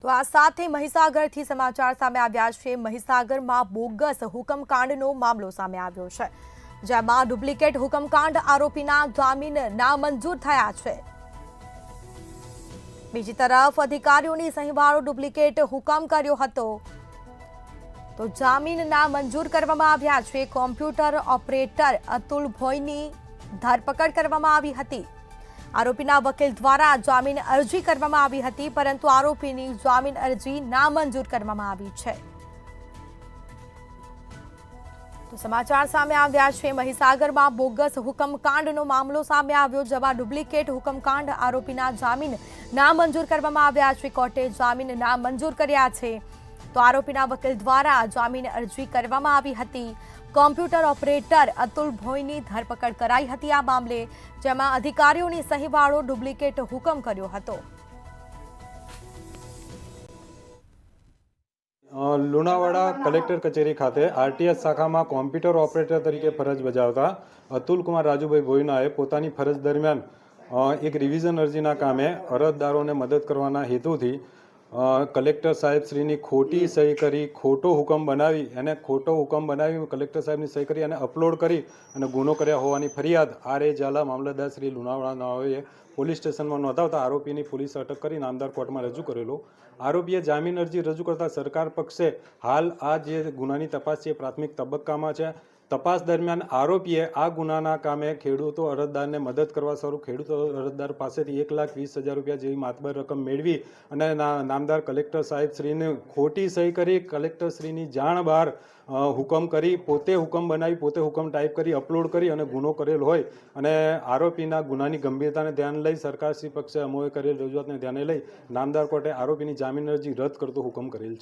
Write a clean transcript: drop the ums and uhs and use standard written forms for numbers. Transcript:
તો આ સાથે મહીસાગરથી સમાચાર સામે આવ્યા છે। મહીસાગરમાં બોગસ હુકમકાંડનો મામલો સામે આવ્યો છે, જેમાં ડુપ્લિકેટ હુકમકાંડ આરોપીના જામીન નામંજૂર થયા છે। બીજી તરફ અધિકારીઓની સહીવાળો ડુપ્લિકેટ હુકમ કર્યો હતો, તો જામીન નામંજૂર કરવામાં આવ્યા છે। કોમ્પ્યુટર ઓપરેટર અતુલ ભોઈની ધરપકડ કરવામાં આવી હતી। આરોપીના વકીલ દ્વારા જામીન અરજી કરવામાં આવી હતી, પરંતુ આરોપીની જામીન અરજી નામંજૂર કરવામાં આવી છે। તો સમાચાર સામે આવ્યા છે। મહીસાગરમાં બોગસ હુકમકાંડનો મામલો સામે આવ્યો, જેમાં ડુપ્લિકેટ હુકમકાંડ આરોપીના જામીન નામંજૂર કરવામાં આવ્યા છે। કોર્ટે જામીન નામંજૂર કર્યા છે, તો આરોપીના વકીલ દ્વારા જામીન અરજી કરવામાં આવી હતી। કોમ્પ્યુટર ઓપરેટર અતુલ ભોઈની ધરપકડ કરાઈ હતી આ મામલે, જેમાં અધિકારીઓની સહીવાળો ડુપ્લિકેટ હુકમ કર્યો હતો। લુણાવાડા કલેક્ટર કચેરી ખાતે આરટીએસ શાખામાં કોમ્પ્યુટર ઓપરેટર તરીકે ફરજ બજાવતા અતુલ કુમાર રાજુભાઈ ભોઈનાએ પોતાની ફરજ દરમિયાન એક રિવિઝન અરજીના કામે અરજદારોને મદદ કરવાના હેતુથી કલેક્ટર સાહેબશ્રીની ખોટી સહી કરી ખોટો હુકમ બનાવી કલેક્ટર સાહેબની સહી કરી અને અપલોડ કરી અને ગુનો કર્યા હોવાની ફરિયાદ આર.એ. ઝાલા મામલતદાર શ્રી લુણાવાડાનાઓએ પોલીસ સ્ટેશનમાં નોંધાવતા આરોપીની પોલીસ અટક કરી નામદાર કોર્ટમાં રજૂ કરેલો। આરોપીએ જામીન અરજી રજૂ કરતા સરકાર પક્ષે હાલ આ જે ગુનાની તપાસ છે એ પ્રાથમિક તબક્કામાં છે। તપાસ દરમિયાન આરોપીએ આ ગુનાના કામે ખેડૂતો અરજદારને મદદ કરવા સ્વરૂપ ખેડૂતો અરજદાર પાસેથી 1,20,000 રૂપિયા જેવી માતબર રકમ મેળવી અને નામદાર કલેક્ટર સાહેબશ્રીને ખોટી સહી કરી કલેક્ટરશ્રીની જાણ બહાર હુકમ કરી પોતે હુકમ બનાવી પોતે હુકમ ટાઈપ કરી અપલોડ કરી અને ગુનો કરેલ હોય અને આરોપીના ગુનાની ગંભીરતાને ધ્યાન લઈ સરકારશ્રી પક્ષે અમોએ કરેલ રજૂઆતને ધ્યાને લઈ નામદાર કોર્ટે આરોપીની જામીન અરજી રદ કરતો હુકમ કરેલ છે।